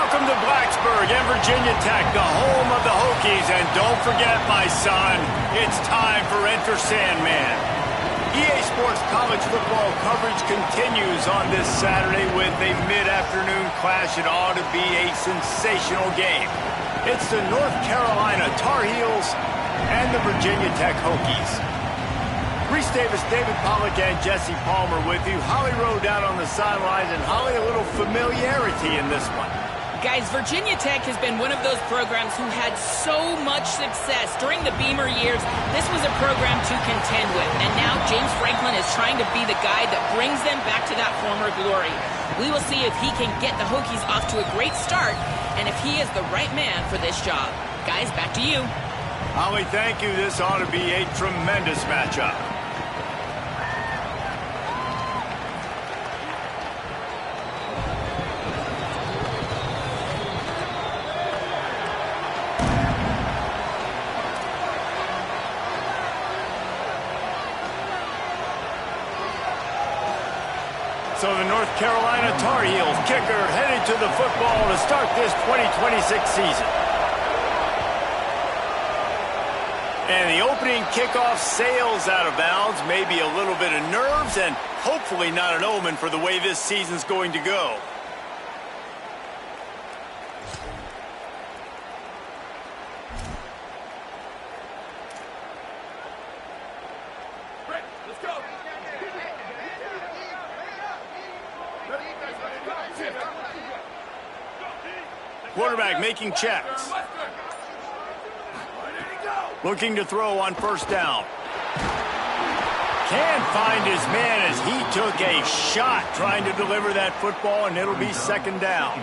Welcome to Blacksburg and Virginia Tech, the home of the Hokies. And don't forget, my son, it's time for Enter Sandman. EA Sports college football coverage continues on this Saturday with a mid-afternoon clash. It ought to be a sensational game. It's the North Carolina Tar Heels and the Virginia Tech Hokies. Reese Davis, David Pollack, and Jesse Palmer with you. Holly Rowe down on the sidelines, and Holly, a little familiarity in this one. Guys, Virginia Tech has been one of those programs who had so much success during the Beamer years. This was a program to contend with, and now James Franklin is trying to be the guy that brings them back to that former glory. We will see if he can get the Hokies off to a great start, and if he is the right man for this job. Guys, back to you. Holly, thank you. This ought to be a tremendous matchup. So the North Carolina Tar Heels kicker headed to the football to start this 2026 season. And the opening kickoff sails out of bounds. Maybe a little bit of nerves and hopefully not an omen for the way this season's going to go. Quarterback making checks. Looking to throw on first down. Can't find his man as he took a shot trying to deliver that football, and it'll be second down.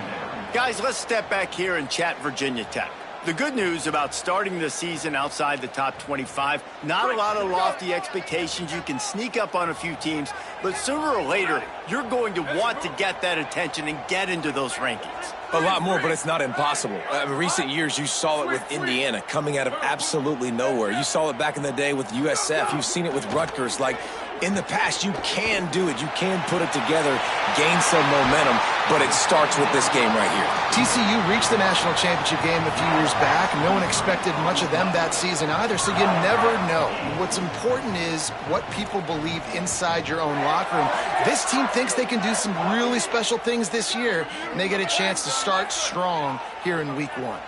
Guys, let's step back here and chat Virginia Tech. The good news about starting the season outside the top 25, not a lot of lofty expectations. You can sneak up on a few teams, but sooner or later, you're going to want to get that attention and get into those rankings. A lot more, but it's not impossible. In recent years, you saw it with Indiana coming out of absolutely nowhere. You saw it back in the day with USF. You've seen it with Rutgers. Like, in the past, you can do it. You can put it together, gain some momentum, but it starts with this game right here. TCU reached the national championship game a few years back. No one expected much of them that season either, so you never know. What's important is what people believe inside your own locker room. This team thinks they can do some really special things this year, and they get a chance to start strong here in week one.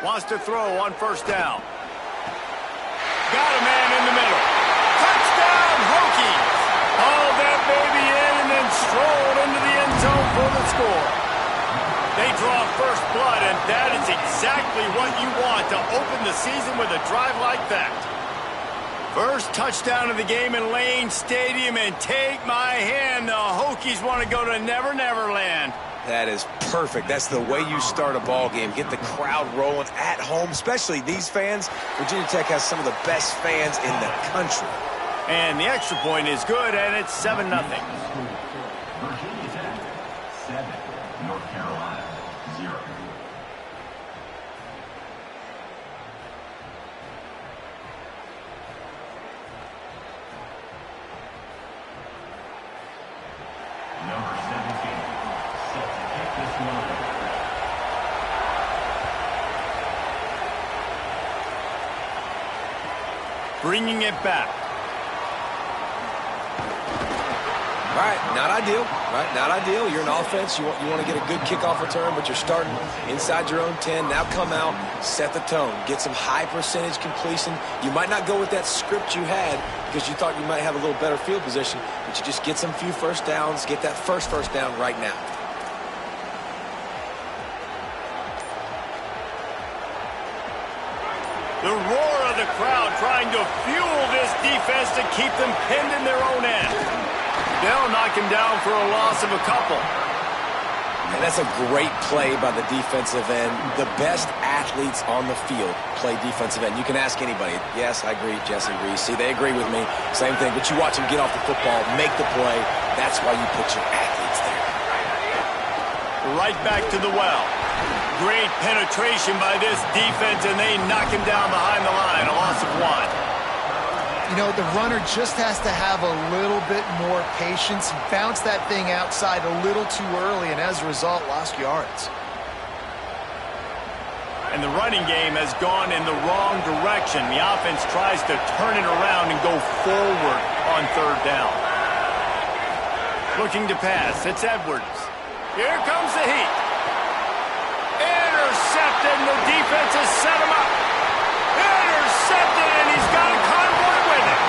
Wants to throw on first down. Got a man in the middle. Touchdown, Hokies! Hauled that baby in and then strolled into the end zone for the score. They draw first blood, and that is exactly what you want to open the season with a drive like that. First touchdown of the game in Lane Stadium, and take my hand, the Hokies want to go to Never Never Land. That is perfect. That's the way you start a ball game. Get the crowd rolling at home, especially these fans. Virginia Tech has some of the best fans in the country. And the extra point is good, and it's 7-0. Virginia Tech, 7. North Carolina, 0. Number 17. Bringing it back. All right, not ideal. Right, not ideal. You're an offense. You want to get a good kickoff return, but you're starting inside your own 10. Now come out, set the tone, get some high percentage completion. You might not go with that script you had because you thought you might have a little better field position, but you just get some few first downs, get that first down right now. The roar of the crowd trying to fuel this defense to keep them pinned in their own end. They'll knock him down for a loss of a couple. And that's a great play by the defensive end. The best athletes on the field play defensive end. You can ask anybody. Yes, I agree, Jesse, Reese. See, they agree with me. Same thing. But you watch them get off the football, make the play. That's why you put your athletes there. Right back to the well. Great penetration by this defense, and they knock him down behind the line. A loss of 1. You know, the runner just has to have a little bit more patience. He bounced that thing outside a little too early, and as a result, lost yards. And the running game has gone in the wrong direction. The offense tries to turn it around and go forward on third down. Looking to pass. It's Edwards. Here comes the heat. Intercepted, and the defense has set him up. Intercepted, and he's got a convoy with it.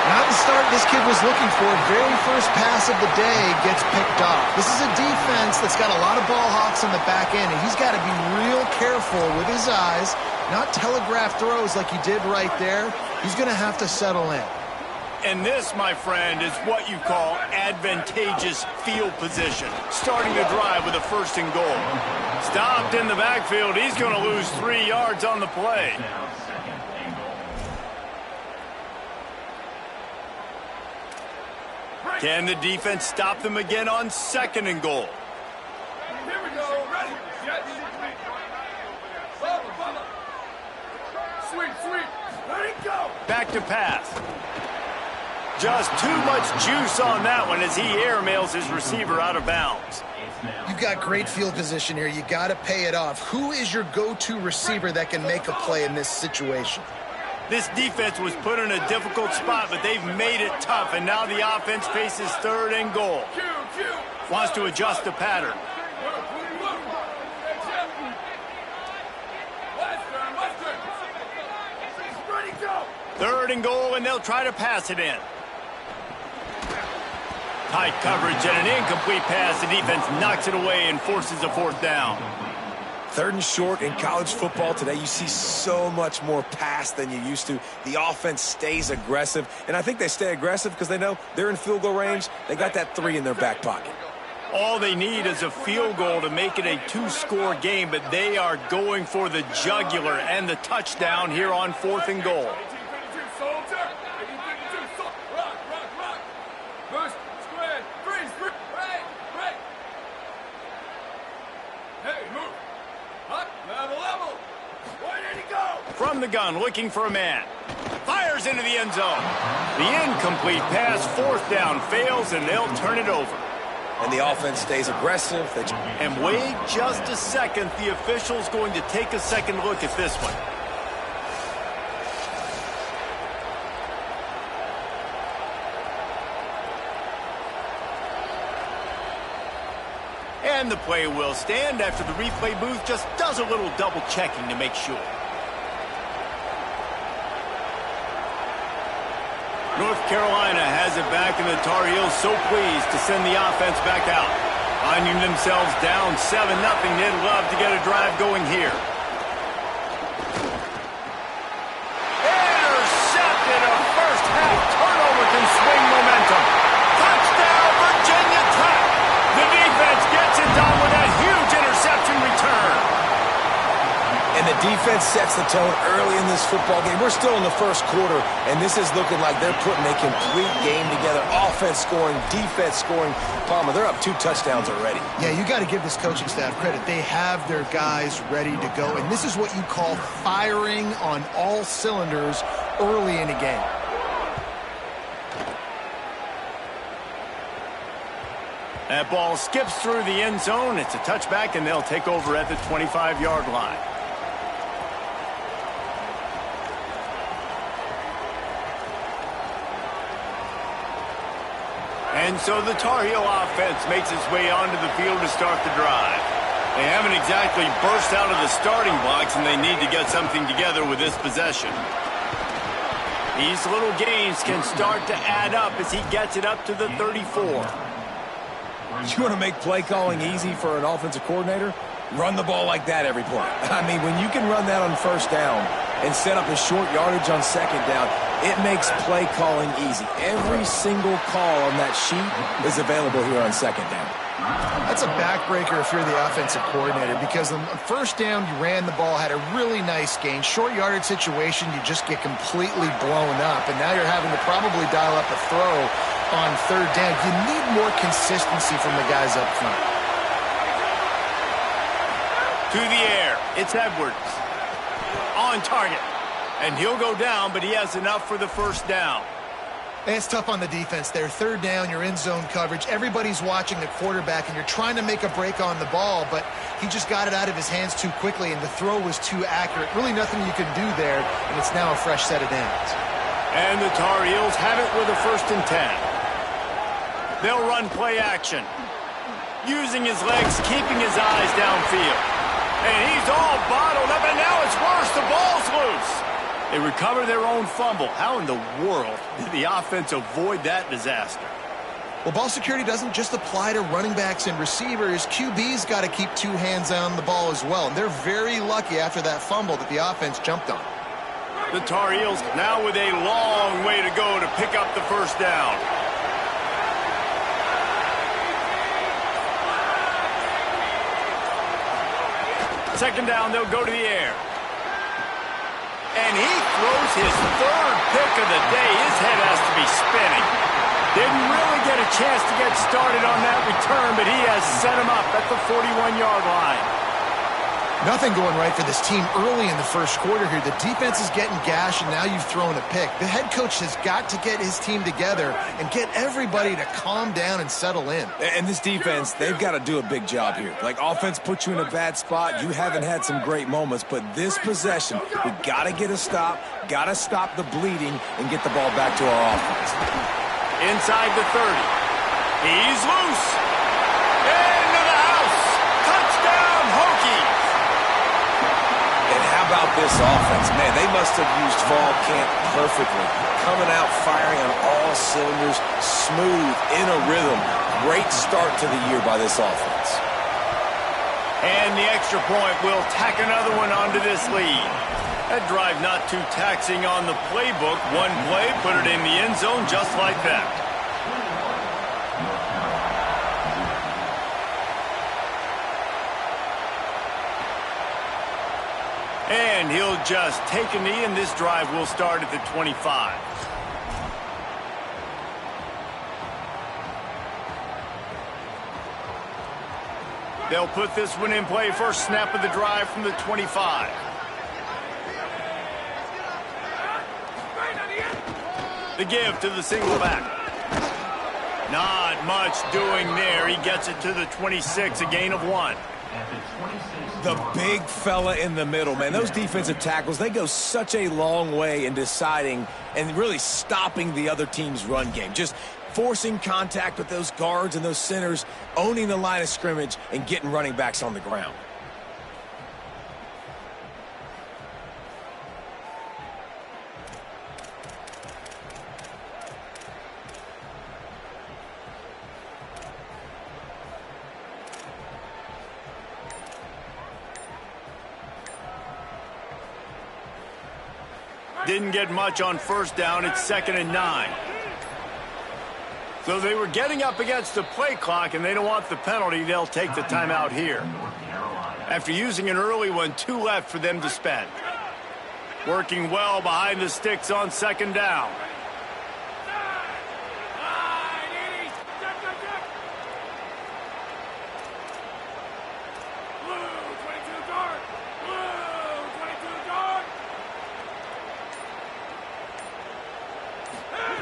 Not the start this kid was looking for. Very first pass of the day gets picked off. This is a defense that's got a lot of ball hawks on the back end, and he's got to be real careful with his eyes, not telegraph throws like he did right there. He's going to have to settle in. And this, my friend, is what you call advantageous field position. Starting to drive with a 1st and goal. Stopped in the backfield. He's going to lose 3 yards on the play. Now 2nd and goal. Can the defense stop them again on 2nd and goal? Here we go. Ready. Sweet, sweet. Let it go. Back to pass. Just too much juice on that one as he airmails his receiver out of bounds. You've got great field position here. You got to pay it off. Who is your go-to receiver that can make a play in this situation? This defense was put in a difficult spot, but they've made it tough, and now the offense faces 3rd and goal. Wants to adjust the pattern. Third and goal, and they'll try to pass it in. Tight coverage and an incomplete pass. The defense knocks it away and forces a 4th down. 3rd and short in college football today. You see so much more pass than you used to. The offense stays aggressive, and I think they stay aggressive because they know they're in field goal range. They got that 3 in their back pocket. All they need is a field goal to make it a 2-score game, but they are going for the jugular and the touchdown here on 4th and goal. From the gun, looking for a man. Fires into the end zone. The incomplete pass, 4th down, fails, and they'll turn it over. And the offense stays aggressive. And wait just a second. The official's going to take a second look at this one. And the play will stand after the replay booth just does a little double checking to make sure. North Carolina has it back, and the Tar Heels so pleased to send the offense back out. Finding themselves down 7-0, they'd love to get a drive going here. Intercepted, a first-half turnover can swing momentum. Touchdown, Virginia Tech. The defense gets it done with that huge interception return. And the defense sets the tone early in this football game. We're still in the 1st quarter, and this is looking like they're putting a complete game together. Offense scoring, defense scoring. Palmer, they're up 2 touchdowns already. Yeah, you got to give this coaching staff credit. They have their guys ready to go, and this is what you call firing on all cylinders early in a game. That ball skips through the end zone. It's a touchback, and they'll take over at the 25-yard line. And so the Tar Heel offense makes its way onto the field to start the drive. They haven't exactly burst out of the starting blocks, and they need to get something together with this possession. These little gains can start to add up as he gets it up to the 34. You want to make play calling easy for an offensive coordinator? Run the ball like that every play. I mean, when you can run that on 1st down and set up a short yardage on 2nd down, it makes play calling easy. Every single call on that sheet is available here on 2nd down. That's a backbreaker if you're the offensive coordinator, because on 1st down, you ran the ball, had a really nice gain. Short yardage situation, you just get completely blown up, and now you're having to probably dial up a throw on 3rd down. You need more consistency from the guys up front. To the air, it's Edwards. On target. And he'll go down, but he has enough for the first down. It's tough on the defense there. Third down, you're in zone coverage. Everybody's watching the quarterback, and you're trying to make a break on the ball, but he just got it out of his hands too quickly, and the throw was too accurate. Really nothing you can do there, and it's now a fresh set of downs. And the Tar Heels have it with a 1st and 10. They'll run play action. Using his legs, keeping his eyes downfield. And he's all bottled up, and now it's worse. The ball's loose. They recover their own fumble. How in the world did the offense avoid that disaster? Well, ball security doesn't just apply to running backs and receivers. QB's got to keep 2 hands on the ball as well. And they're very lucky after that fumble that the offense jumped on. The Tar Heels now with a long way to go to pick up the first down. Second down, they'll go to the air. And he throws his 3rd pick of the day. His head has to be spinning. Didn't really get a chance to get started on that return, but he has set him up at the 41-yard line. Nothing going right for this team early in the first quarter here. The defense is getting gashed, and now you've thrown a pick. The head coach has got to get his team together and get everybody to calm down and settle in. And this defense, they've got to do a big job here. Like, offense puts you in a bad spot. You haven't had some great moments, but this possession, we got to get a stop, got to stop the bleeding, and get the ball back to our offense. Inside the 30. He's loose. Into the house. Touchdown, Hokies. And how about this offense? Man, they must have used fall camp perfectly. Coming out firing on all cylinders, smooth, in a rhythm. Great start to the year by this offense. And the extra point will tack another one onto this lead. That drive not too taxing on the playbook. One play, put it in the end zone just like that. And he'll just take a knee, and this drive will start at the 25. They'll put this one in play. First snap of the drive from the 25. The give to the single back. Not much doing there. He gets it to the 26, a gain of 1. The big fella in the middle, man. Those defensive tackles, they go such a long way in deciding and really stopping the other team's run game. Just forcing contact with those guards and those centers, owning the line of scrimmage, and getting running backs on the ground. Didn't get much on first down. It's 2nd and 9. So they were getting up against the play clock, and they don't want the penalty. They'll take the timeout here. After using an early one, 2 left for them to spend. Working well behind the sticks on 2nd down.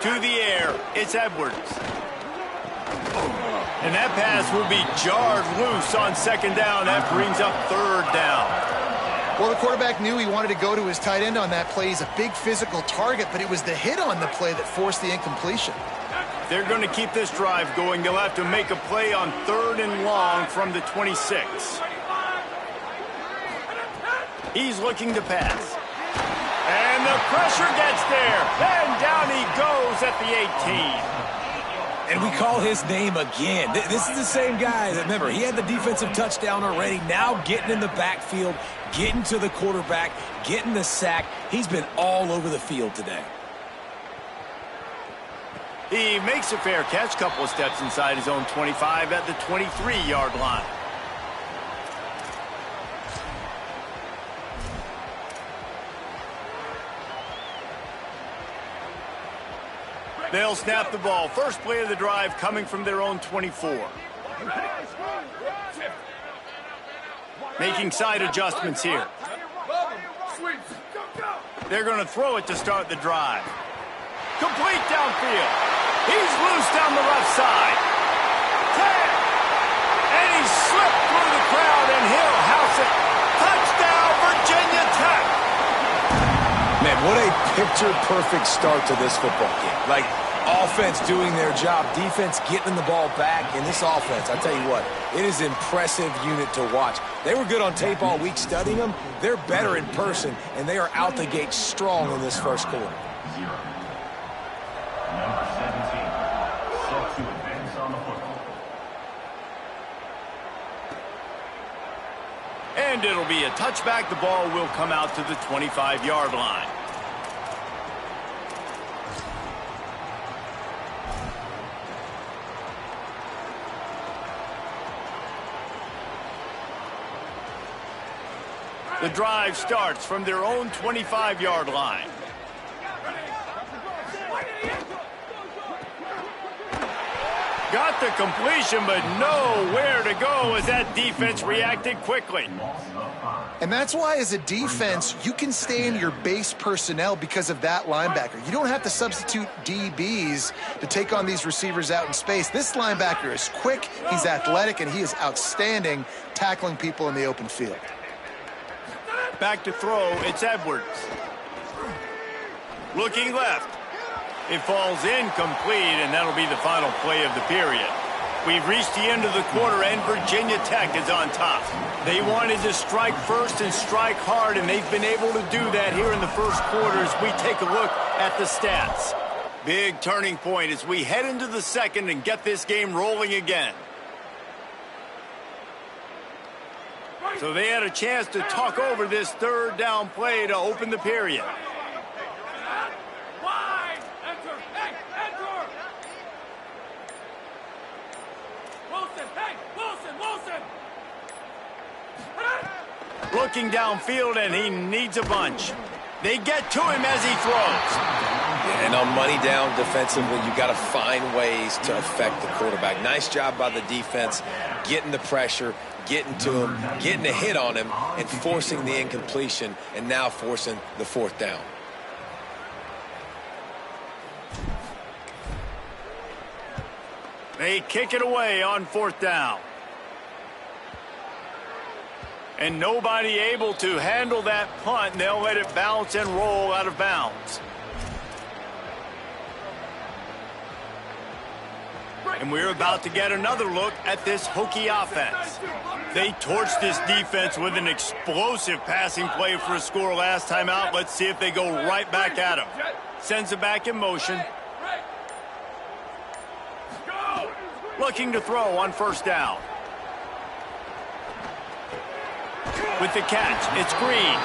To the air, it's Edwards. And that pass will be jarred loose on 2nd down. That brings up 3rd down. Well, the quarterback knew he wanted to go to his tight end on that play. He's a big physical target, but it was the hit on the play that forced the incompletion. They're going to keep this drive going. They'll have to make a play on 3rd and long from the 26. He's looking to pass. And the pressure gets there. And down he goes at the 18. And we call his name again. This is the same guy that, remember, he had the defensive touchdown already. Now getting in the backfield, getting to the quarterback, getting the sack. He's been all over the field today. He makes a fair catch, couple of steps inside his own 25 at the 23-yard line. They'll snap the ball. First play of the drive coming from their own 24. Making side adjustments here. They're going to throw it to start the drive. Complete downfield. He's loose down the left side. 10. And he slipped through the crowd, and he'll house it. Touchdown, Virginia Tech. Man, what a picture-perfect start to this football game. Like, offense doing their job, defense getting the ball back, and this offense, I tell you what, it is an impressive unit to watch. They were good on tape all week studying them. They're better in person, and they are out the gate strong in this first quarter. 0. Number 17, set to advance on the football. And it'll be a touchback. The ball will come out to the 25-yard line. The drive starts from their own 25-yard line. Got the completion, but nowhere to go as that defense reacted quickly. And that's why, as a defense, you can stay in your base personnel because of that linebacker. You don't have to substitute DBs to take on these receivers out in space. This linebacker is quick, he's athletic, and he is outstanding tackling people in the open field. Back to throw, it's Edwards. Looking left. It falls incomplete, and that'll be the final play of the period. We've reached the end of the quarter, and Virginia Tech is on top. They wanted to strike first and strike hard, and they've been able to do that here in the first quarter as we take a look at the stats. Big turning point as we head into the second and get this game rolling again. So they had a chance to talk over this third down play to open the period. Wide! Enter! Hey! Enter! Wilson! Hey! Wilson! Wilson! Looking downfield, and he needs a bunch. They get to him as he throws. And on money down defensively, you got to find ways to affect the quarterback. Nice job by the defense, getting the pressure, getting to him, getting a hit on him, and forcing the incompletion, and now forcing the fourth down. They kick it away on fourth down. And nobody able to handle that punt, and they'll let it bounce and roll out of bounds. And we're about to get another look at this Hokie offense. They torched this defense with an explosive passing play for a score last time out. Let's see if they go right back at him. Sends it back in motion. Looking to throw on first down. With the catch, it's Green.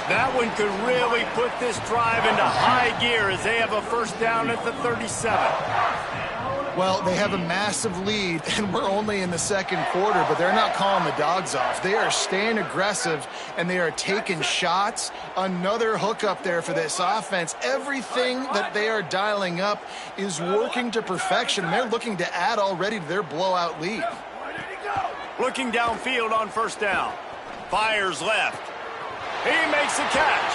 That one could really put this drive into high gear as they have a first down at the 37. Well, they have a massive lead, and we're only in the second quarter, but they're not calling the dogs off. They are staying aggressive, and they are taking shots. Another hookup there for this offense. Everything that they are dialing up is working to perfection. They're looking to add already to their blowout lead. Looking downfield on first down. Fires left. He makes the catch.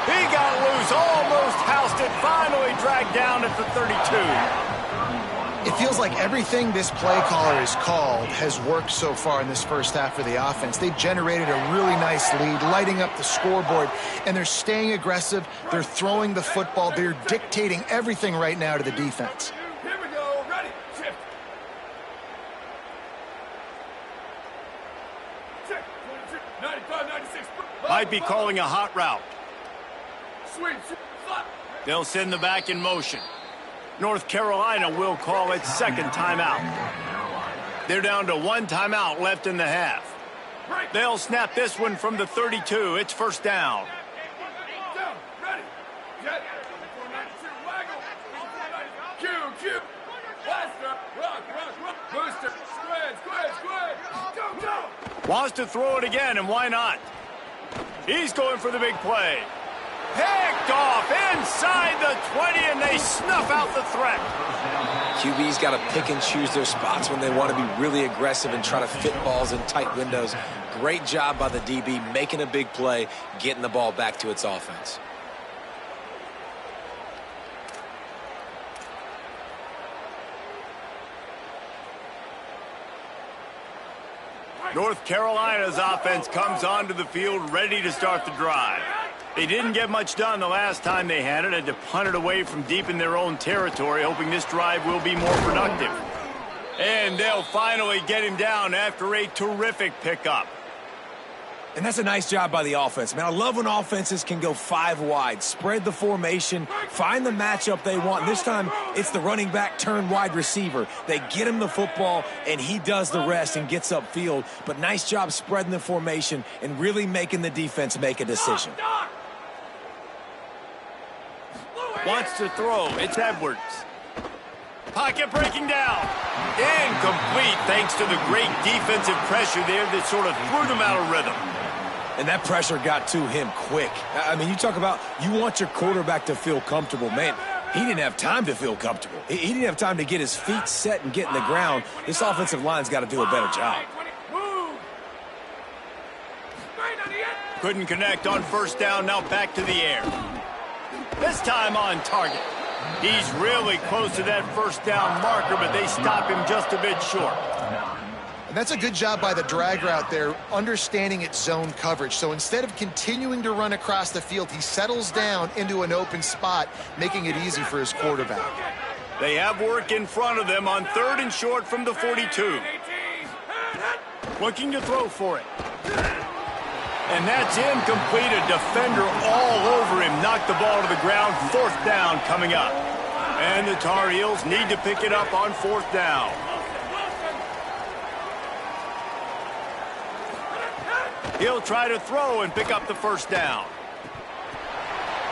He got loose, almost housed it, finally dragged down at the 32. It feels like everything this play caller has called has worked so far in this first half for the offense. They've generated a really nice lead, lighting up the scoreboard, and they're staying aggressive. They're throwing the football. They're dictating everything right now to the defense. Here we go. Ready. Shift. Check. 95, 96. Might be calling a hot route. Sweep. Flop. They'll send the back in motion. North Carolina will call its second timeout. They're down to one timeout left in the half. They'll snap this one from the 32. It's first down. Down. Ready. Jet. 492. Waggle. Q. Blaster. Rock. Booster. Squid. Go. Wants to throw it again, and why not? He's going for the big play. Picked off inside the 20, and they snuff out the threat. QB's got to pick and choose their spots when they want to be really aggressive and try to fit balls in tight windows. Great job by the DB making a big play, getting the ball back to its offense. North Carolina's offense comes onto the field ready to start the drive. They didn't get much done the last time they had it. Had to punt it away from deep in their own territory, hoping this drive will be more productive. And they'll finally get him down after a terrific pickup. And that's a nice job by the offense. Man, I love when offenses can go 5 wide, spread the formation, find the matchup they want. And this time, it's the running back turned wide receiver. They get him the football, and he does the rest and gets upfield. But nice job spreading the formation and really making the defense make a decision. Wants to throw. It's Edwards. Pocket breaking down. Incomplete thanks to the great defensive pressure there that sort of threw them out of rhythm. And that pressure got to him quick. I mean, you talk about you want your quarterback to feel comfortable. Man, he didn't have time to feel comfortable. He didn't have time to get his feet set and get in the ground. This offensive line's got to do a better job. Couldn't connect on first down, now back to the air. This time on target. He's really close to that first down marker, but they stop him just a bit short. And that's a good job by the drag route there, understanding its zone coverage. So instead of continuing to run across the field, he settles down into an open spot, making it easy for his quarterback. They have work in front of them on 3rd and short from the 42. Looking to throw for it. And that's incomplete. A defender all over him. Knocked the ball to the ground. 4th down coming up. And the Tar Heels need to pick it up on 4th down. He'll try to throw and pick up the first down.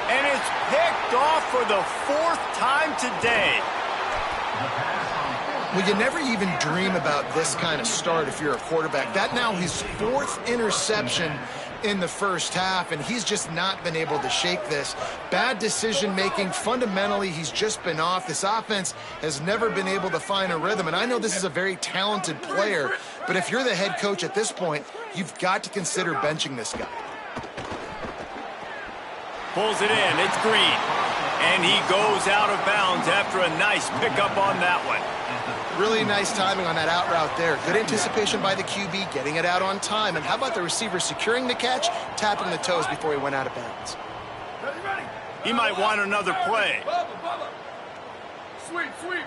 And it's picked off for the 4th time today. Well, you never even dream about this kind of start if you're a quarterback. That now his 4th interception in the first half, and he's just not been able to shake this. Bad decision-making. Fundamentally, he's just been off. This offense has never been able to find a rhythm, and I know this is a very talented player, but if you're the head coach at this point, you've got to consider benching this guy. Pulls it in. It's Green. And he goes out of bounds after a nice pickup on that one. Really nice timing on that out route there. Good anticipation by the QB, getting it out on time. And how about the receiver securing the catch, tapping the toes before he went out of bounds? He might want another play. Sweep, sweep.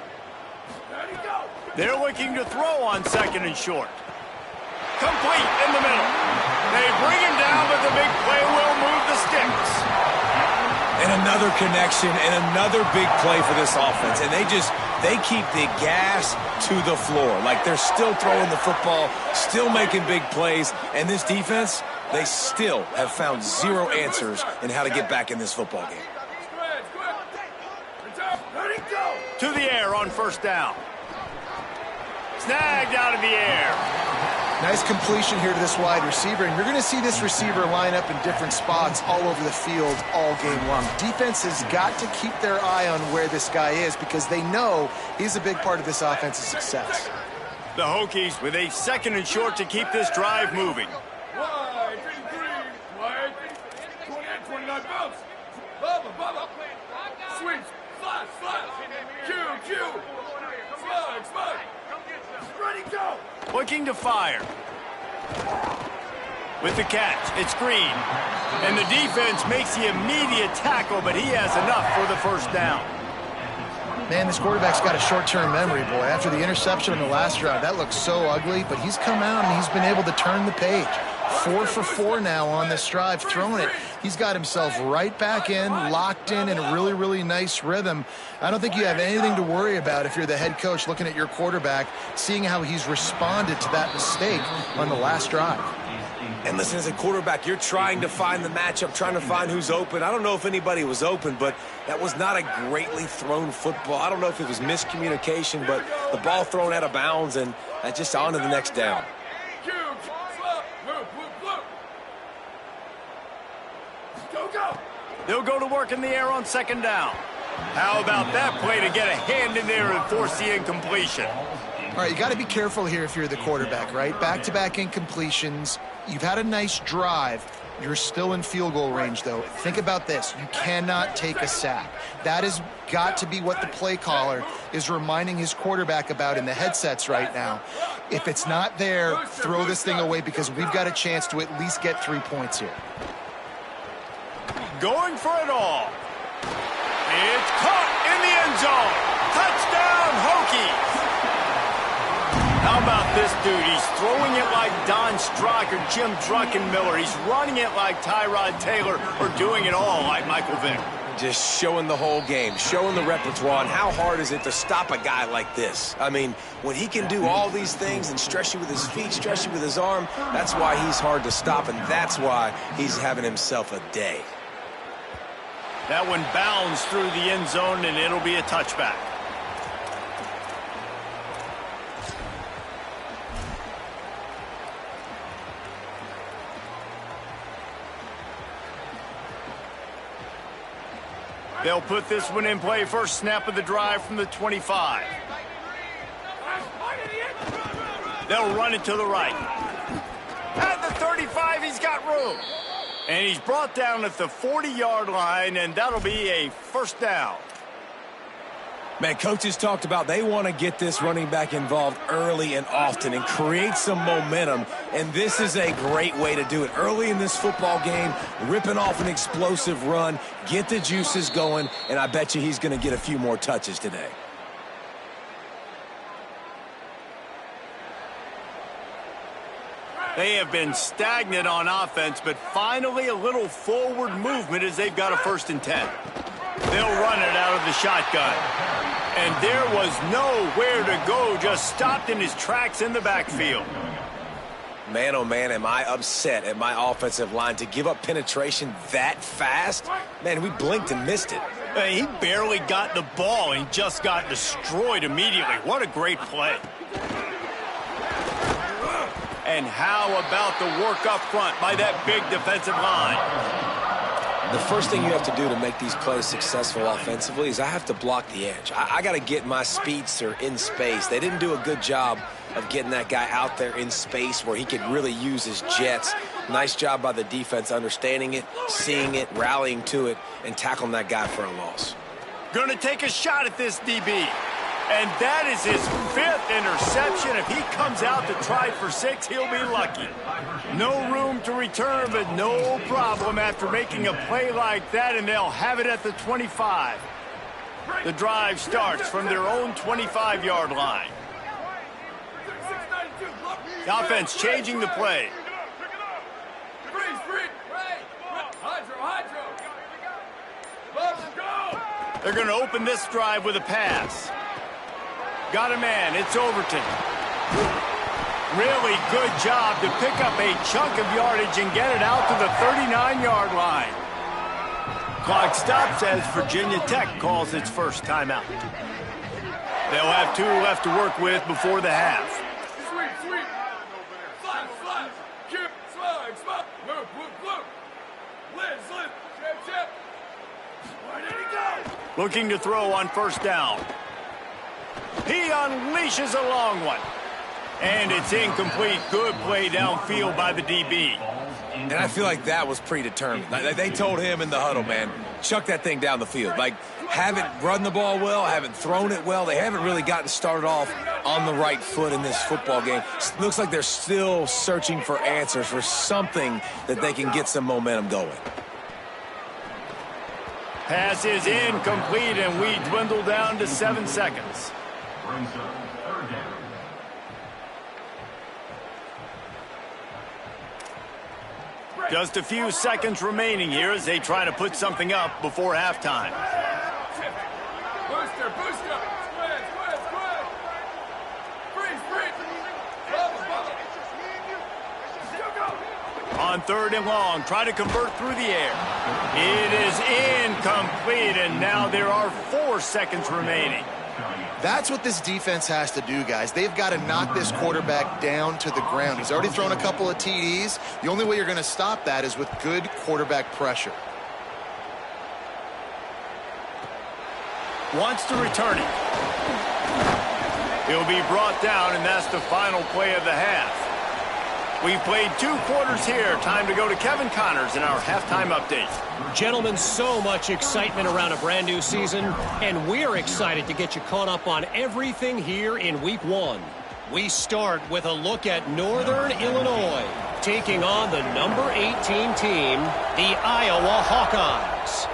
Ready, go. They're looking to throw on 2nd and short. Complete in the middle. They bring him down, but the big play will move the sticks. And another connection and another big play for this offense. And they keep the gas to the floor. Like they're still throwing the football, still making big plays. And this defense, they still have found 0 answers in how to get back in this football game. To the air on first down. Snagged out of the air. Nice completion here to this wide receiver, and you're going to see this receiver line up in different spots all over the field all game long. Defense has got to keep their eye on where this guy is because they know he's a big part of this offense's success. The Hokies with a 2nd and short to keep this drive moving. Wide, green, wide, 28, 29 bounce. Bubba. Sweeps, flash. Q. Slide. Ready, go. Looking to fire. With the catch, it's Green. And the defense makes the immediate tackle, but he has enough for the first down. Man, this quarterback's got a short-term memory, boy. After the interception in the last drive, that looked so ugly, but he's come out and he's been able to turn the page. 4 for 4 now on this drive, throwing it. He's got himself right back in, locked in a really, really nice rhythm. I don't think you have anything to worry about if you're the head coach looking at your quarterback, seeing how he's responded to that mistake on the last drive. And listen, as a quarterback, you're trying to find the matchup, trying to find who's open. I don't know if anybody was open, but that was not a greatly thrown football. I don't know if it was miscommunication, but the ball thrown out of bounds, and just on to the next down. Go. They'll go to work in the air on 2nd down. How about that play to get a hand in there and force the incompletion? All right, you got to be careful here if you're the quarterback, right? Back-to-back incompletions. You've had a nice drive. You're still in field goal range, though. Think about this. You cannot take a sack. That has got to be what the play caller is reminding his quarterback about in the headsets right now. If it's not there, throw this thing away because we've got a chance to at least get 3 points here. Going for it all. It's caught in the end zone. Touchdown, Hokies. How about this dude? He's throwing it like Don Strock or Jim Druckenmiller. He's running it like Tyrod Taylor or doing it all like Michael Vick. Just showing the whole game, showing the repertoire, and how hard is it to stop a guy like this? I mean, when he can do all these things and stress you with his feet, stress you with his arm, that's why he's hard to stop, and that's why he's having himself a day. That one bounds through the end zone, and it'll be a touchback. They'll put this one in play. First snap of the drive from the 25. They'll run it to the right. At the 35, he's got room. And he's brought down at the 40-yard line, and that'll be a first down. Man, coaches talked about they want to get this running back involved early and often and create some momentum, and this is a great way to do it. Early in this football game, ripping off an explosive run, get the juices going, and I bet you he's going to get a few more touches today. They have been stagnant on offense, but finally a little forward movement as they've got a 1st and 10. They'll run it out of the shotgun. And there was nowhere to go, just stopped in his tracks in the backfield. Man, oh man, am I upset at my offensive line to give up penetration that fast? Man, we blinked and missed it. He barely got the ball and just got destroyed immediately. What a great play. And how about the work up front by that big defensive line? The first thing you have to do to make these plays successful offensively is I have to block the edge. I got to get my speedster in space. They didn't do a good job of getting that guy out there in space where he could really use his jets. Nice job by the defense understanding it, seeing it, rallying to it, and tackling that guy for a loss. Gonna take a shot at this DB. And that is his 5th interception. If he comes out to try for 6, he'll be lucky. No room to return, but no problem after making a play like that, and they'll have it at the 25. The drive starts from their own 25-yard line. The offense changing the play. They're going to open this drive with a pass. Got a man. It's Overton. Really good job to pick up a chunk of yardage and get it out to the 39-yard line. Clock stops as Virginia Tech calls its first timeout. They'll have 2 left to work with before the half. Sweep. Slide. Chip. Slide. Blue. Liz. Chip. Where did he go? Looking to throw on first down. He unleashes a long one. And it's incomplete. Good play downfield by the DB. And I feel like that was predetermined. They told him in the huddle, man, chuck that thing down the field. Like, haven't run the ball well, haven't thrown it well. They haven't really gotten started off on the right foot in this football game. Looks like they're still searching for answers, for something that they can get some momentum going. Pass is incomplete, and we dwindle down to 7 seconds. Just a few seconds remaining here as they try to put something up before halftime. Booster. Squid. Freeze. Go. On 3rd and long, try to convert through the air. It is incomplete, and now there are 4 seconds remaining. That's what this defense has to do, guys. They've got to knock this quarterback down to the ground. He's already thrown a couple of TDs. The only way you're going to stop that is with good quarterback pressure. Wants to return it. He'll be brought down, and that's the final play of the half. We've played 2 quarters here. Time to go to Kevin Connors in our halftime update. Gentlemen, so much excitement around a brand new season, and we're excited to get you caught up on everything here in Week 1. We start with a look at Northern Illinois, taking on the number 18 team, the Iowa Hawkeyes.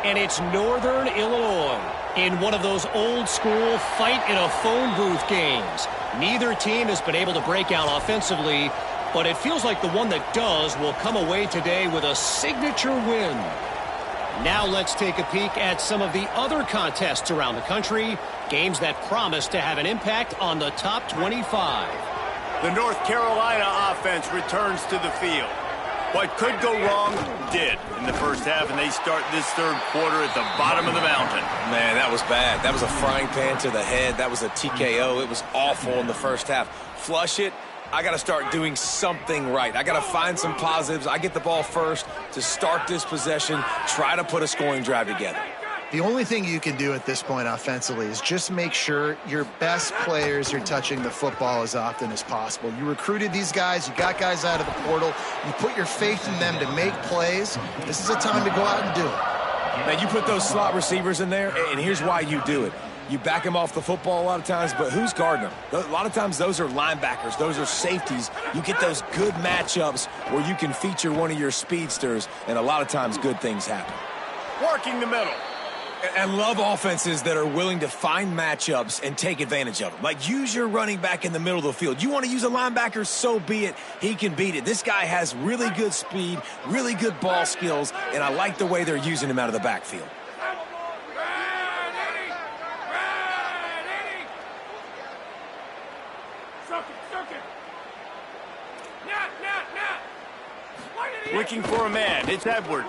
And it's Northern Illinois in one of those old-school fight-in-a-phone-booth games. Neither team has been able to break out offensively, but it feels like the one that does will come away today with a signature win. Now let's take a peek at some of the other contests around the country, games that promise to have an impact on the top 25. The North Carolina offense returns to the field. What could go wrong did in the first half, and they start this third quarter at the bottom of the mountain. Man, that was bad. That was a frying pan to the head. That was a TKO. It was awful in the first half. Flush it. I got to start doing something right. I got to find some positives. I get the ball first to start this possession, try to put a scoring drive together. The only thing you can do at this point offensively is just make sure your best players are touching the football as often as possible. You recruited these guys. You got guys out of the portal. You put your faith in them to make plays. This is a time to go out and do it. Man, you put those slot receivers in there, and here's why you do it. You back them off the football a lot of times, but who's guarding them? A lot of times those are linebackers. Those are safeties. You get those good matchups where you can feature one of your speedsters, and a lot of times good things happen. Working the middle. I love offenses that are willing to find matchups and take advantage of them. Like, use your running back in the middle of the field. You want to use a linebacker, so be it. He can beat it. This guy has really good speed, really good ball skills, and I like the way they're using him out of the backfield. Looking for a man. It's Edwards.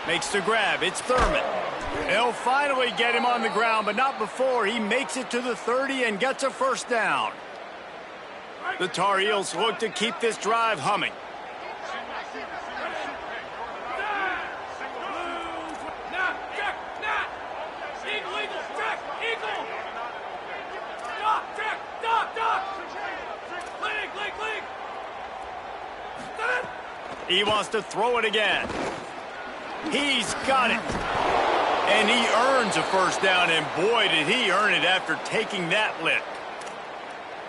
Makes the grab. It's Thurman. They'll finally get him on the ground, but not before he makes it to the 30 and gets a first down. The Tar Heels look to keep this drive humming. He wants to throw it again. He's got it. And he earns a first down, and boy, did he earn it after taking that lift.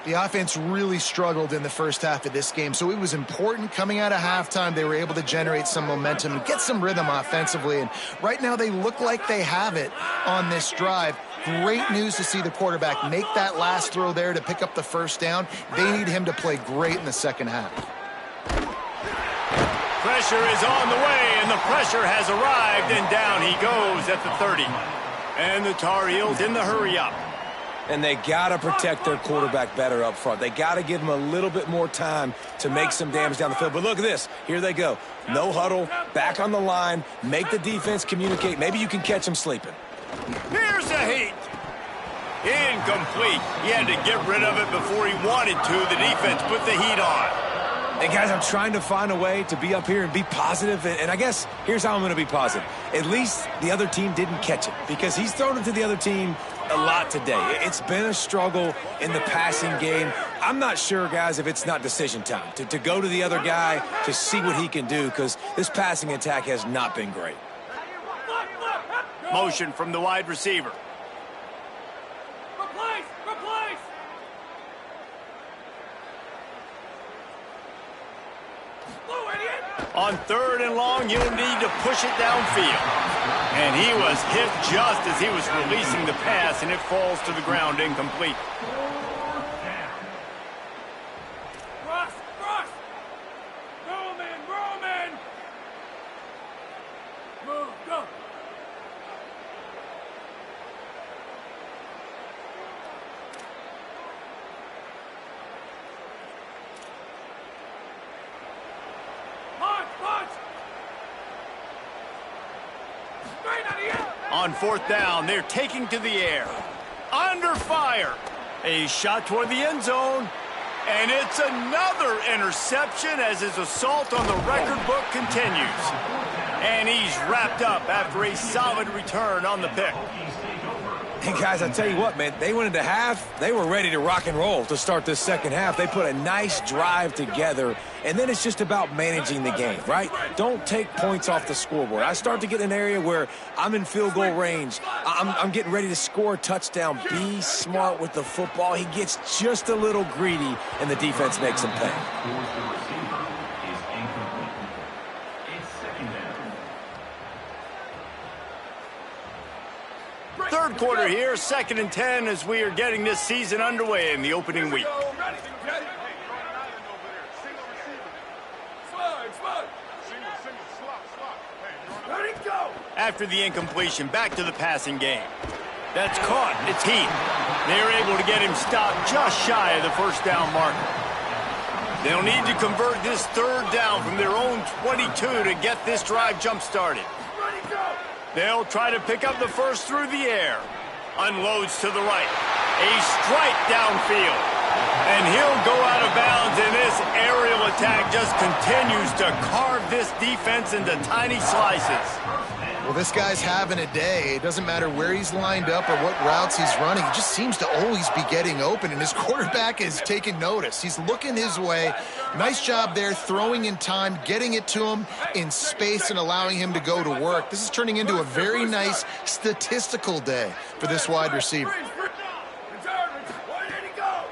The offense really struggled in the first half of this game, so it was important coming out of halftime. They were able to generate some momentum and get some rhythm offensively, and right now they look like they have it on this drive. Great news to see the quarterback make that last throw there to pick up the first down. They need him to play great in the second half. Pressure is on the way, and the pressure has arrived, and down he goes at the 30. And the Tar Heels in the hurry up. And they got to protect their quarterback better up front. They got to give him a little bit more time to make some damage down the field. But look at this. Here they go. No huddle, back on the line, make the defense communicate. Maybe you can catch them sleeping. Here's the heat. Incomplete. He had to get rid of it before he wanted to. The defense put the heat on. And, guys, I'm trying to find a way to be up here and be positive. And I guess here's how I'm going to be positive. At least the other team didn't catch it because he's thrown it to the other team a lot today. It's been a struggle in the passing game. I'm not sure, guys, if it's not decision time to go to the other guy to see what he can do because this passing attack has not been great. Motion from the wide receiver. On 3rd and long, you'll need to push it downfield. And he was hit just as he was releasing the pass, and it falls to the ground incomplete. Roman! Move, go! On 4th down, they're taking to the air. Under fire. A shot toward the end zone. And it's another interception as his assault on the record book continues. And he's wrapped up after a solid return on the pick. And guys, I tell you what, man, they went into half, they were ready to rock and roll to start this second half. They put a nice drive together, and then it's just about managing the game, right? Don't take points off the scoreboard. I start to get in an area where I'm in field goal range. I'm getting ready to score a touchdown. Be smart with the football. He gets just a little greedy, and the defense makes him pay. Third quarter here, 2nd and 10 as we are getting this season underway in the opening week. After the incompletion, back to the passing game. That's caught. It's Heath. They're able to get him stopped just shy of the first down marker. They'll need to convert this 3rd down from their own 22 to get this drive jump-started. They'll try to pick up the first through the air. Unloads to the right. A strike downfield. And he'll go out of bounds, and this aerial attack just continues to carve this defense into tiny slices. Well, this guy's having a day. It doesn't matter where he's lined up or what routes he's running. He just seems to always be getting open, and his quarterback is taking notice. He's looking his way. Nice job there, throwing in time, getting it to him in space and allowing him to go to work. This is turning into a very nice statistical day for this wide receiver.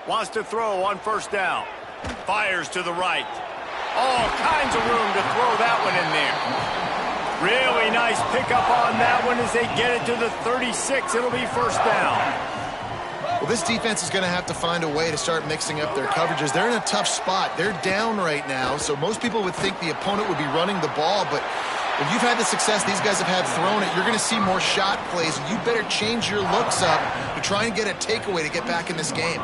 Wants to throw on 1st down. Fires to the right. All kinds of room to throw that one in there. Really nice pickup on that one as they get it to the 36. It'll be 1st down. Well, this defense is going to have to find a way to start mixing up their coverages. They're in a tough spot. They're down right now, so most people would think the opponent would be running the ball, but if you've had the success these guys have had throwing it, you're going to see more shot plays. You better change your looks up to try and get a takeaway to get back in this game.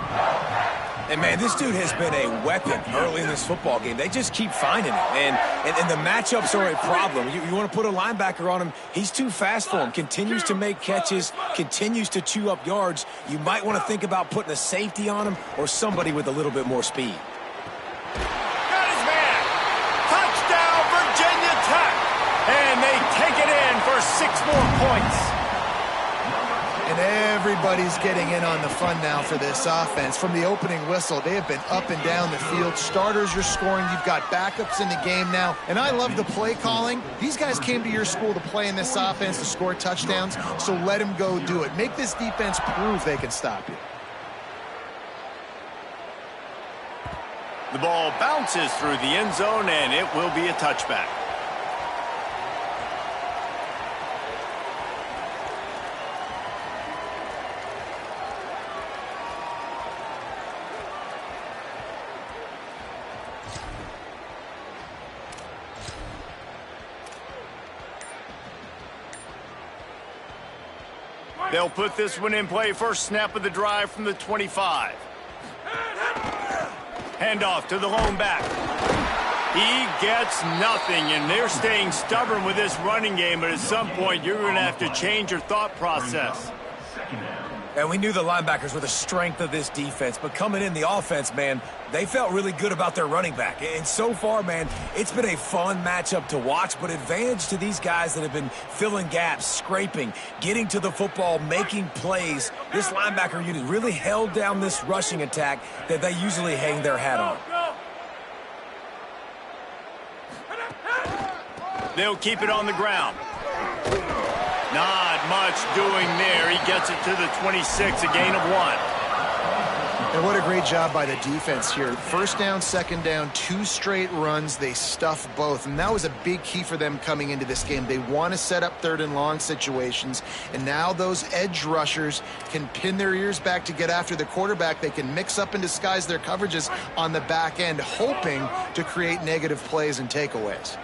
And, man, this dude has been a weapon early in this football game. They just keep finding it. And the matchups are a problem. You want to put a linebacker on him, he's too fast for him. Continues to make catches, continues to chew up yards. You might want to think about putting a safety on him or somebody with a little bit more speed. Got his man. Touchdown, Virginia Tech. And they take it in for 6 more points. And everybody's getting in on the fun now for this offense. From the opening whistle, they have been up and down the field. Starters are scoring. You've got backups in the game now. And I love the play calling. These guys came to your school to play in this offense to score touchdowns, so let them go do it. Make this defense prove they can stop you. The ball bounces through the end zone, and it will be a touchback. They'll put this one in play. First snap of the drive from the 25. Handoff to the lone back. He gets nothing, and they're staying stubborn with this running game, but at some point you're going to have to change your thought process. And we knew the linebackers were the strength of this defense, but coming in the offense, man, they felt really good about their running back. And so far, man, it's been a fun matchup to watch, but advantage to these guys that have been filling gaps, scraping, getting to the football, making plays. This linebacker unit really held down this rushing attack that they usually hang their hat on. They'll keep it on the ground. Not much doing there. He gets it to the 26, a gain of 1. And what a great job by the defense here. First down, second down, 2 straight runs. They stuffed both, and that was a big key for them coming into this game. They want to set up 3rd and long situations, and now those edge rushers can pin their ears back to get after the quarterback. They can mix up and disguise their coverages on the back end, hoping to create negative plays and takeaways.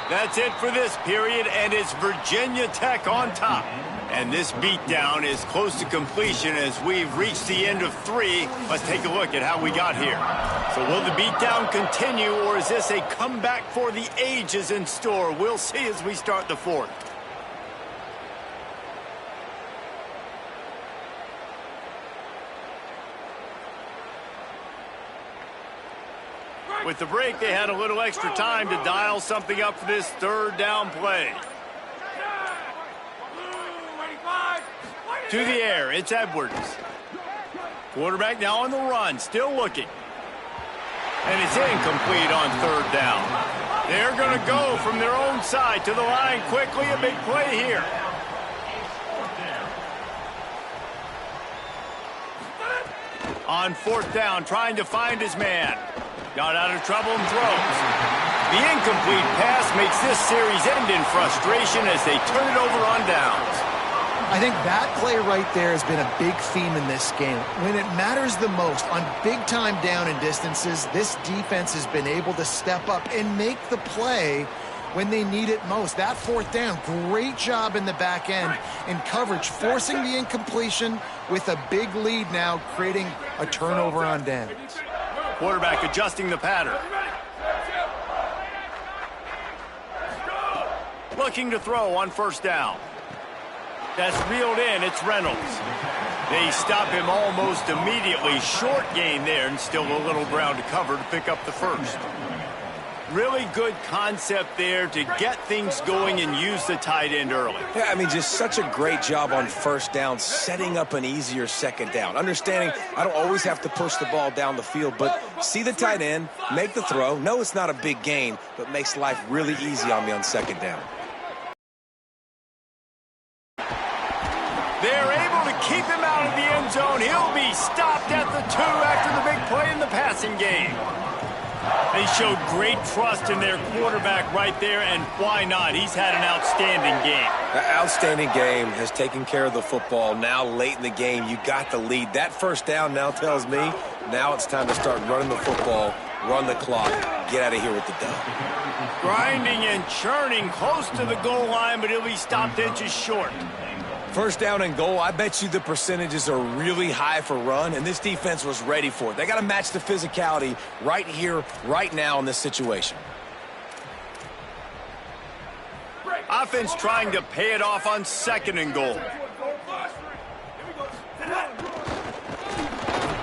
That's it for this period, and it's Virginia Tech on top. And this beatdown is close to completion as we've reached the end of 3. Let's take a look at how we got here. So will the beatdown continue, or is this a comeback for the ages in store? We'll see as we start the 4th. With the break, they had a little extra time to dial something up for this 3rd down play. To the air, it's Edwards. Quarterback now on the run, still looking. And it's incomplete on third down. They're going to go from their own side to the line quickly. A big play here. On fourth down, trying to find his man. Got out of trouble and throws. The incomplete pass makes this series end in frustration as they turn it over on downs. I think that play right there has been a big theme in this game. When it matters the most, on big-time down and distances, this defense has been able to step up and make the play when they need it most. That fourth down, great job in the back end in coverage, forcing the incompletion with a big lead now, creating a turnover on downs. Quarterback adjusting the pattern. Looking to throw on first down. That's reeled in, it's Reynolds. They stop him almost immediately. Short gain there, and still a little ground to cover to pick up the first. Really good concept there to get things going and use the tight end early. Yeah, I mean, just such a great job on first down, setting up an easier second down. Understanding I don't always have to push the ball down the field, but see the tight end, make the throw. No, it's not a big gain, but makes life really easy on me on second down. They're able to keep him out of the end zone. He'll be stopped at the 2 after the big play in the passing game. They showed great trust in their quarterback right there, and why not? He's had an outstanding game. The outstanding game has taken care of the football. Now, late in the game, you got the lead. That first down now tells me now it's time to start running the football, run the clock, get out of here with the dub. Grinding and churning close to the goal line, but he'll be stopped inches short. First down and goal, I bet you the percentages are really high for run, and this defense was ready for it. They got to match the physicality right here, right now in this situation. Offense trying to pay it off on second and goal.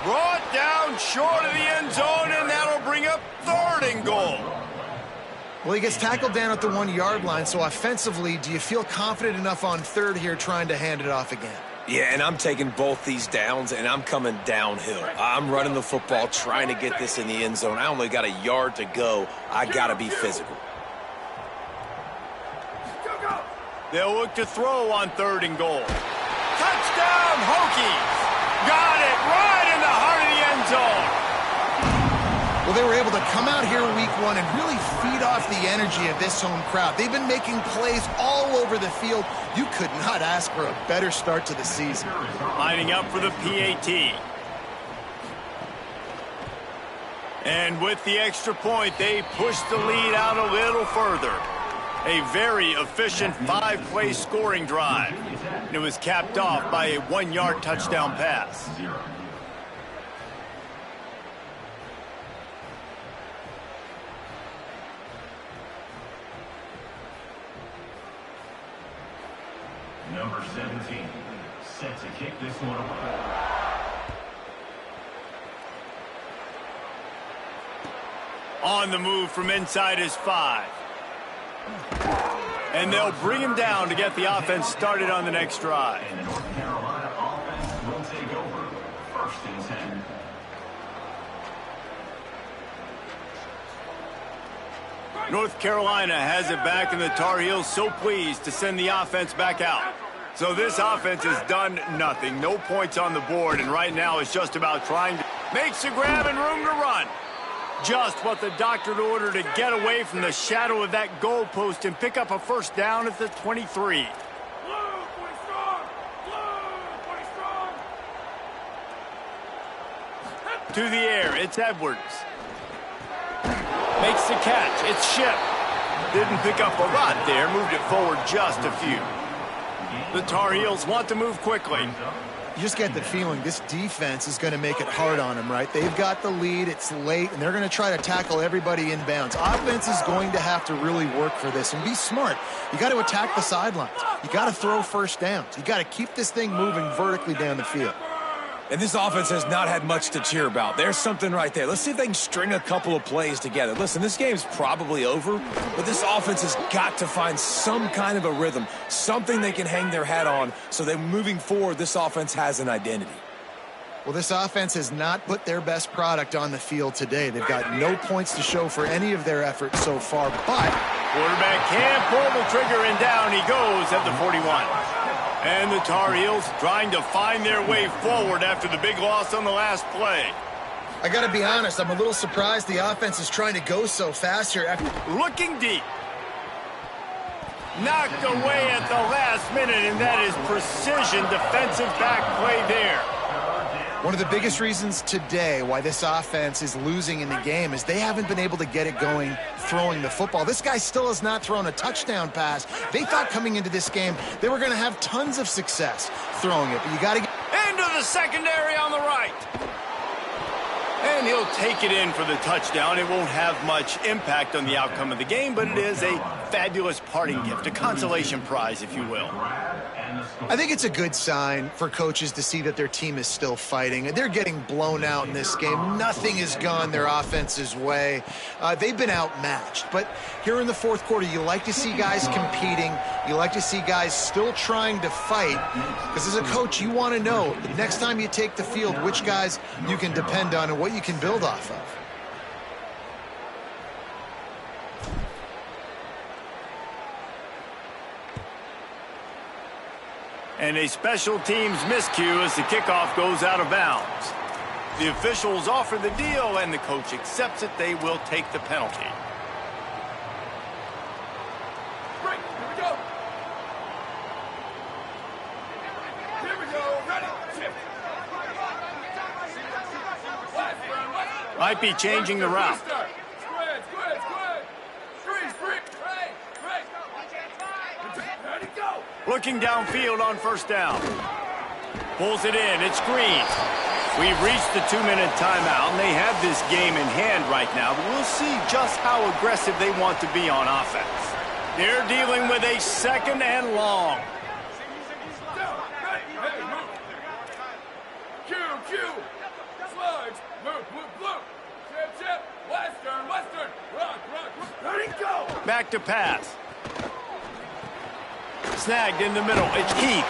Brought down short of the end zone, and that'll bring up third and goal. Well, he gets tackled down at the 1-yard line, so offensively, do you feel confident enough on third here trying to hand it off again? Yeah, and I'm taking both these downs, and I'm coming downhill. I'm running the football, trying to get this in the end zone. I only got a yard to go. I got to be physical. They'll look to throw on third and goal. Touchdown, Hokies! Got it right in the heart of the end zone. Well, they were able to come out here week 1 and really feed off the energy of this home crowd. They've been making plays all over the field. You could not ask for a better start to the season. Lining up for the PAT. And with the extra point, they push the lead out a little further. A very efficient 5-play scoring drive. And it was capped off by a 1-yard touchdown pass. Number 17, set to kick this one away. On the move from inside his 5. And they'll bring him down to get the offense started on the next drive. And the North Carolina offense will take over. 1st and 10. North Carolina has it back, and the Tar Heels so pleased to send the offense back out. So this offense has done nothing. No points on the board, and right now it's just about trying to make the grab and room to run. Just what the doctor ordered to get away from the shadow of that goalpost and pick up a first down at the 23. To the air, it's Edwards. Makes the catch, it's Ship. Didn't pick up a lot there, moved it forward just a few. The Tar Heels want to move quickly. You just get the feeling this defense is going to make it hard on them, right? They've got the lead, it's late, and they're going to try to tackle everybody inbounds. Offense is going to have to really work for this and be smart. You got to attack the sidelines. You got to throw first downs. You got to keep this thing moving vertically down the field. And this offense has not had much to cheer about. There's something right there. Let's see if they can string a couple of plays together. Listen, this game's probably over, but this offense has got to find some kind of a rhythm, something they can hang their hat on so that moving forward, this offense has an identity. Well, this offense has not put their best product on the field today. They've got no points to show for any of their efforts so far, but Quarterback can't pull the trigger, and down he goes at the 41. And the Tar Heels trying to find their way forward after the big loss on the last play. I got to be honest, I'm a little surprised the offense is trying to go so fast here. Looking deep. Knocked away at the last minute, and that is precision defensive back play there. One of the biggest reasons today why this offense is losing in the game is they haven't been able to get it going throwing the football. This guy still has not thrown a touchdown pass. They thought coming into this game they were going to have tons of success throwing it, but you got to get into the secondary on the right. And he'll take it in for the touchdown. It won't have much impact on the outcome of the game, but it is a fabulous parting gift, a consolation prize, if you will. I think it's a good sign for coaches to see that their team is still fighting. They're getting blown out in this game. Nothing has gone their offense's way. They've been outmatched. But here in the fourth quarter, you like to see guys competing. You like to see guys still trying to fight. Because as a coach, you want to know the next time you take the field which guys you can depend on and what you can build off of. And a special teams miscue as the kickoff goes out of bounds. The officials offer the deal, and the coach accepts it. They will take the penalty. Break. Here we go. Here we go. Ready. Shift. Might be changing the route. Square. Freeze. Break. Ready, go. Looking downfield on first down. Pulls it in. It's Green. We've reached the 2-minute timeout, and they have this game in hand right now, but we'll see just how aggressive they want to be on offense. They're dealing with a second and long. Hey, move. Q. Slugs. Move. Chip. Western. Rock. Ready, go. Back to pass. Snagged in the middle. It's Keith.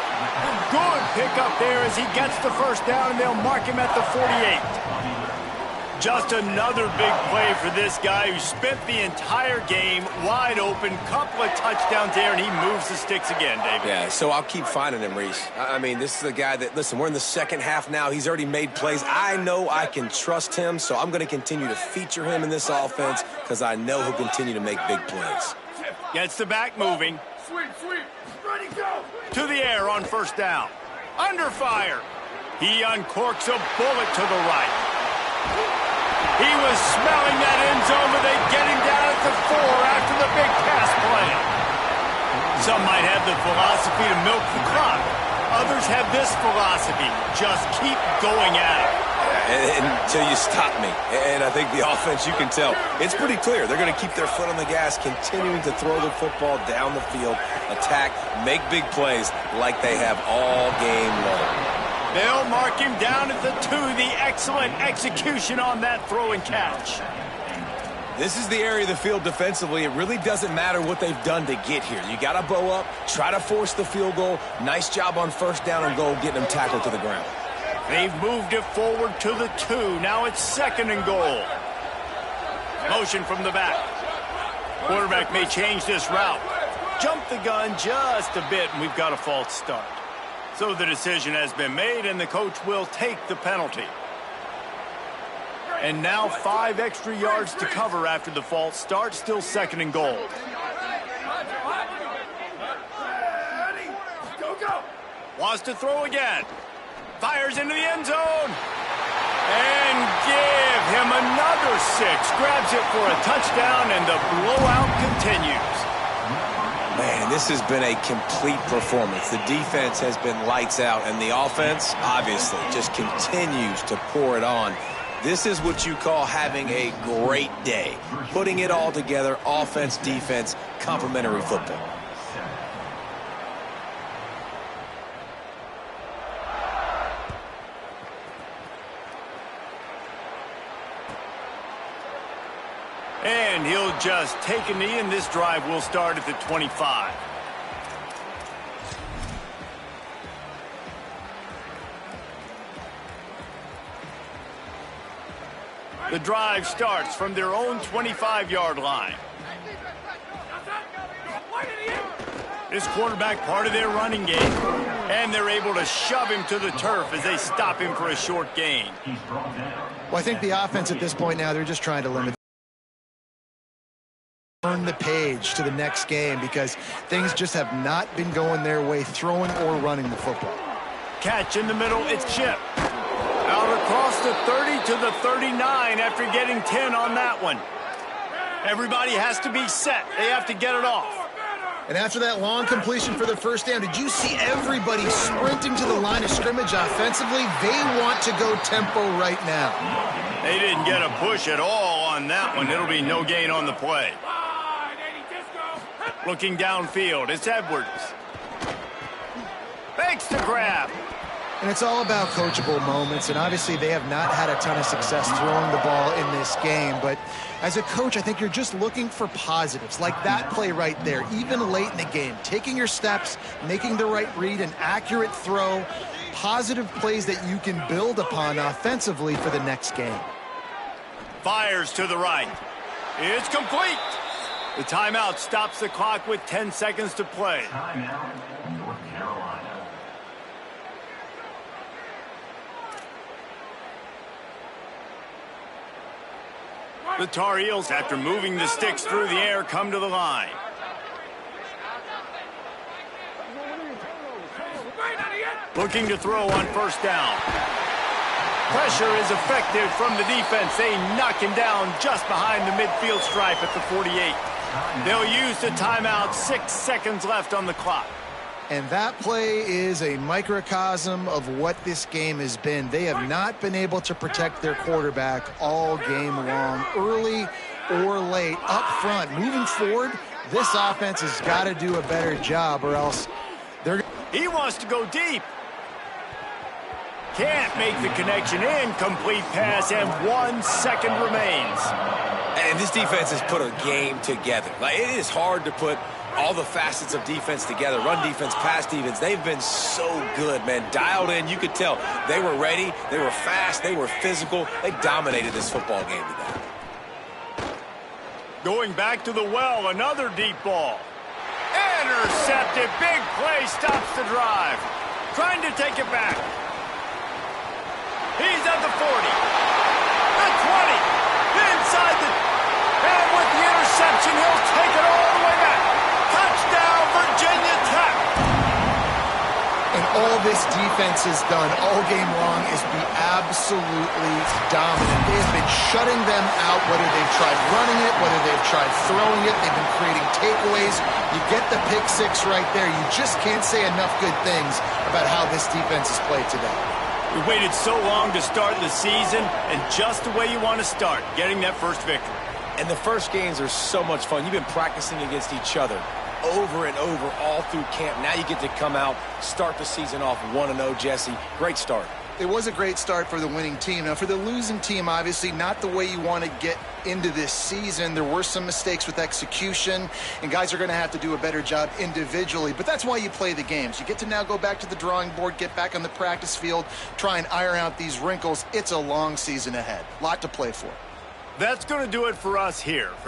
Good pickup there as he gets the first down, and they'll mark him at the 48. Just another big play for this guy who spent the entire game wide open. Couple of touchdowns there, and he moves the sticks again, David. Yeah, so I'll keep finding him, Reese. I mean, this is the guy that, listen, we're in the second half now. He's already made plays. I know I can trust him, so I'm going to continue to feature him in this offense because I know he'll continue to make big plays. Gets the back moving. Sweep. Ready, go. To the air on first down. Under fire. He uncorks a bullet to the right. He was smelling that end zone, but they get him down at the 4 after the big pass play. Some might have the philosophy to milk the clock. Others have this philosophy. Just keep going at it. Until you stop me. And I think the offense, you can tell, it's pretty clear. They're going to keep their foot on the gas, continuing to throw the football down the field, attack, make big plays like they have all game long. They'll mark him down at the 2. The excellent execution on that throw and catch. This is the area of the field defensively. It really doesn't matter what they've done to get here. You got to bow up, try to force the field goal. Nice job on first down and goal, getting them tackled to the ground. They've moved it forward to the 2. Now it's second and goal. Motion from the back. Quarterback may change this route. Jump the gun just a bit, and we've got a false start. So the decision has been made, and the coach will take the penalty. And now 5 extra yards to cover after the false start. Still second and goal. Go. Wants to throw again. Fires into the end zone. And give him another 6. Grabs it for a touchdown, and the blowout continues. Man, this has been a complete performance. The defense has been lights out, and the offense, obviously, just continues to pour it on. This is what you call having a great day. Putting it all together, offense, defense, complementary football. And he'll just take a knee, and this drive will start at the 25. The drive starts from their own 25-yard line. This quarterback part of their running game, and they're able to shove him to the turf as they stop him for a short gain. Well, I think the offense at this point now, they're just trying to limit. Turn the page to the next game because things just have not been going their way, throwing or running the football. Catch in the middle, it's Chip. Out across the 30 to the 39 after getting 10 on that one. Everybody has to be set. They have to get it off. And after that long completion for the first down, did you see everybody sprinting to the line of scrimmage offensively? They want to go tempo right now. They didn't get a push at all on that one. It'll be no gain on the play. Looking downfield, it's Edwards. Fakes the grab. And it's all about coachable moments, and obviously they have not had a ton of success throwing the ball in this game. But as a coach, I think you're just looking for positives, like that play right there, even late in the game. Taking your steps, making the right read, an accurate throw, positive plays that you can build upon offensively for the next game. Fires to the right. It's complete. The timeout stops the clock with 10 seconds to play. Timeout, North Carolina. The Tar Heels, after moving the sticks through the air, come to the line. Looking to throw on first down. Pressure is effective from the defense. They knock him down just behind the midfield stripe at the 48. They'll use the timeout. 6 seconds left on the clock. And that play is a microcosm of what this game has been. They have not been able to protect their quarterback all game long, early or late, up front. Moving forward, this offense has got to do a better job or else they're... He wants to go deep. Can't make the connection. Incomplete pass, and 1 second remains. And this defense has put a game together. Like, it is hard to put all the facets of defense together. Run defense, pass defense. They've been so good, man. Dialed in. You could tell they were ready. They were fast. They were physical. They dominated this football game today. Going back to the well, another deep ball. Intercepted. Big play stops the drive. Trying to take it back. He's at the 40. The 20. Inside the... And with the interception, he'll take it all the way back. Touchdown, Virginia Tech. And all this defense has done all game long is be absolutely dominant. They have been shutting them out, whether they've tried running it, whether they've tried throwing it. They've been creating takeaways. You get the pick six right there. You just can't say enough good things about how this defense has played today. We waited so long to start the season, and just the way you want to start, getting that first victory. And the first games are so much fun. You've been practicing against each other over and over all through camp. Now you get to come out, start the season off 1-0, Jesse. Great start. It was a great start for the winning team. Now, for the losing team, obviously not the way you want to get into this season. There were some mistakes with execution, and guys are going to have to do a better job individually. But that's why you play the games. You get to now go back to the drawing board, get back on the practice field, try and iron out these wrinkles. It's a long season ahead. A lot to play for. That's going to do it for us here. For